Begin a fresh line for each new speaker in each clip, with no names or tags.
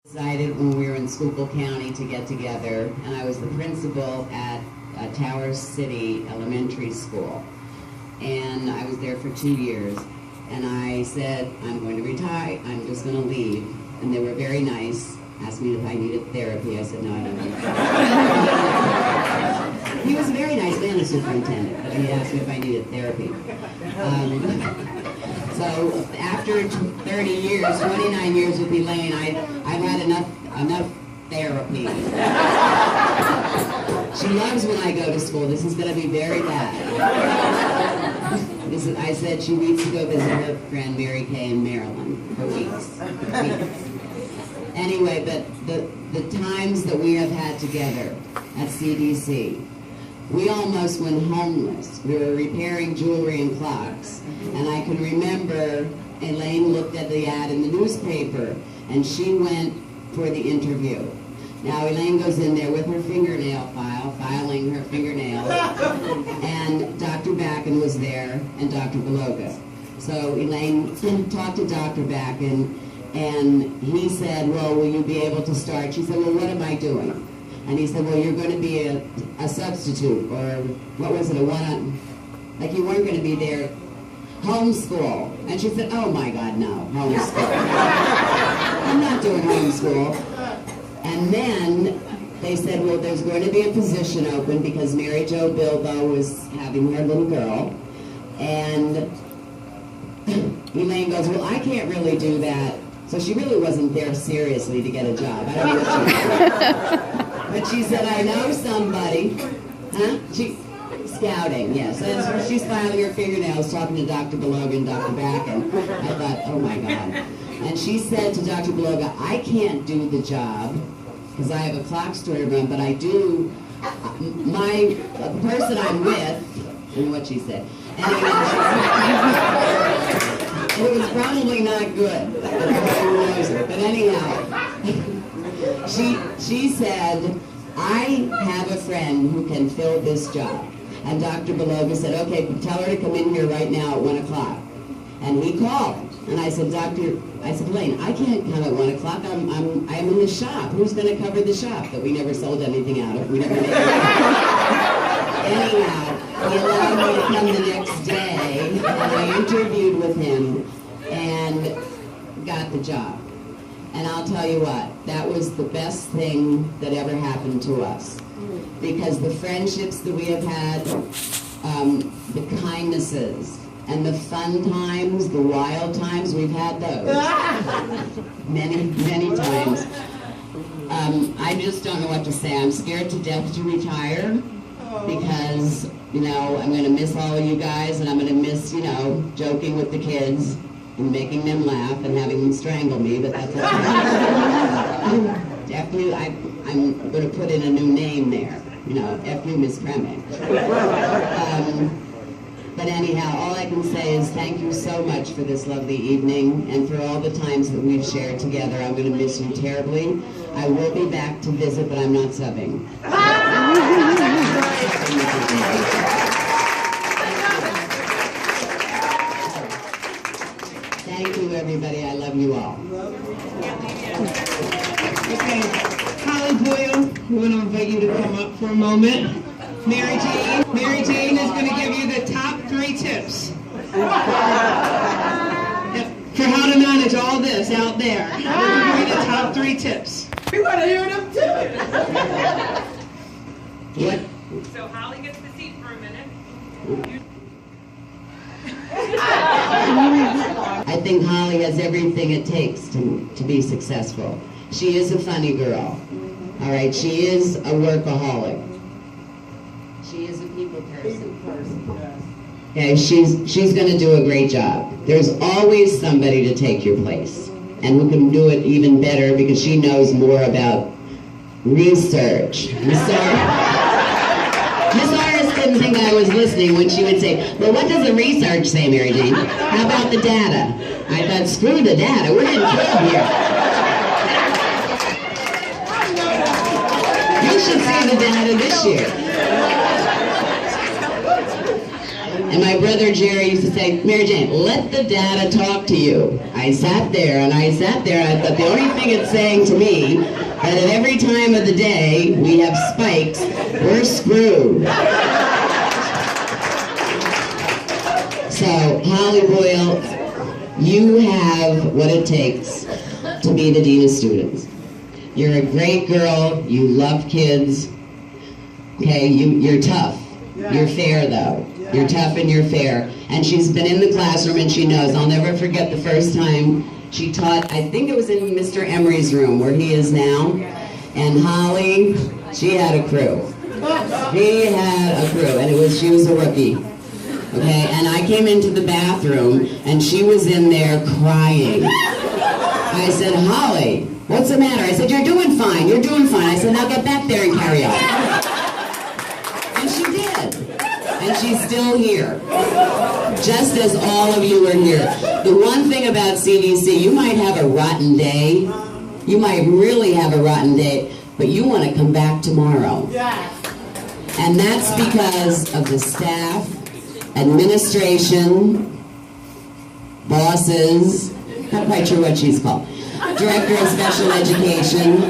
Decided when we were in Schuylkill County to get together, and I was the principal at Tower City Elementary School, and I was there for 2 years, and I said, I'm going to retire, I'm just going to leave, and they were very nice, asked me if I needed therapy. I said, no, I don't need therapy. He was a very nice man, the superintendent, but he asked me if I needed therapy. So after 30 years, 29 years with Elaine, I've had enough therapy. She loves when I go to school. This is going to be very bad. I said she needs to go visit her friend Mary Kay in Maryland for weeks. Anyway, but the times that we have had together at CDC, we almost went homeless. We were repairing jewelry and clocks. And I can remember Elaine looked at the ad in the newspaper, and she went for the interview. Now Elaine goes in there with her fingernail file, filing her fingernails, and Dr. Backen was there, and Dr. Beloga. So Elaine talked to Dr. Backen, and he said, well, will you be able to start? She said, well, what am I doing? And he said, well, you're going to be a substitute, or what was it, like you weren't going to be there, homeschool. And she said, oh my God, no, homeschool. I'm not doing homeschool. And then they said, well, there's going to be a position open because Mary Jo Bilbo was having her little girl. And Elaine goes, well, I can't really do that. So she really wasn't there seriously to get a job. I don't know what she was doing. But she said, I know somebody. Huh? Scouting, yes. And so she's filing her fingernails, talking to Dr. Beloga and Dr. Backen. I thought, oh my God. And she said to Dr. Beloga, I can't do the job because I have a clock store to run, but I do, the person I'm with, and what she said. Anyway, it was probably not good. But anyhow, she said, I have a friend who can fill this job. And Dr. Beloga said, okay, tell her to come in here right now at 1 o'clock. And he called. And I said, Elaine, I can't come at 1 o'clock. I'm in the shop. Who's going to cover the shop that we never sold anything out of? We never made anything. Anyhow, he allowed me to come the next day, and I interviewed with him and got the job. And I'll tell you what, that was the best thing that ever happened to us. Because the friendships that we have had, the kindnesses, and the fun times, the wild times, we've had those. Many, many times. I just don't know what to say. I'm scared to death to retire because, I'm going to miss all of you guys, and I'm going to miss, joking with the kids and making them laugh and having them strangle me, but that's okay. Definitely, I'm going to put in a new name there. F you, Miss Kremnick. But anyhow, all I can say is thank you so much for this lovely evening and for all the times that we've shared together. I'm going to miss you terribly. I will be back to visit, but I'm not subbing. Thank you, everybody. I love you all.
Okay, Holly Boyle, we want to invite you to come up for a moment. Mary Jane is going to give you the top 3 tips for how to manage all this out there. We're going to give you the top 3 tips. We want to hear them too.
What?
So Holly gets the seat for a minute.
I think Holly has everything it takes to be successful. She is a funny girl. All right, she is a workaholic. She is a people person. Okay, she's going to do a great job. There's always somebody to take your place, and who can do it even better because she knows more about research. Miss Artis didn't think I was listening when she would say, well, what does the research say, Mary Jane? How about the data? I thought, screw the data. We're getting killed here. You should see the data this year. And my brother Jerry used to say, Mary Jane, let the data talk to you. I sat there and I thought the only thing it's saying to me that at every time of the day we have spikes, we're screwed. So, Holly Boyle, you have what it takes to be the Dean of Students. You're a great girl, you love kids, okay, you're tough. You're fair though. You're tough and you're fair. And she's been in the classroom and she knows. I'll never forget the first time she taught, I think it was in Mr. Emery's room where he is now. And Holly, she had a crew. She had a crew and she was a rookie. Okay, and I came into the bathroom and she was in there crying. I said, Holly, what's the matter? I said, you're doing fine, you're doing fine. I said, now get back there and carry on. And she did. And she's still here. Just as all of you are here. The one thing about CDC, you might have a rotten day. You might really have a rotten day, but you want to come back tomorrow. And that's because of the staff, administration, bosses, not quite sure what she's called, director of special education,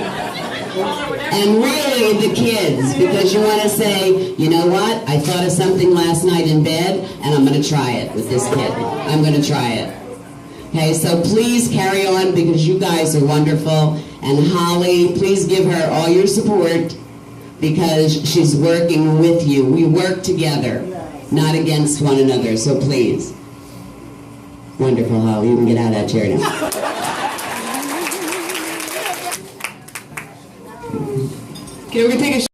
and really the kids, because you want to say, you know what, I thought of something last night in bed, and I'm going to try it with this kid. I'm going to try it. Okay, so please carry on because you guys are wonderful, and Holly, please give her all your support because she's working with you. We work together, not against one another, so please. Wonderful, Holly. You can get out of that chair now.
Okay, we're going to take a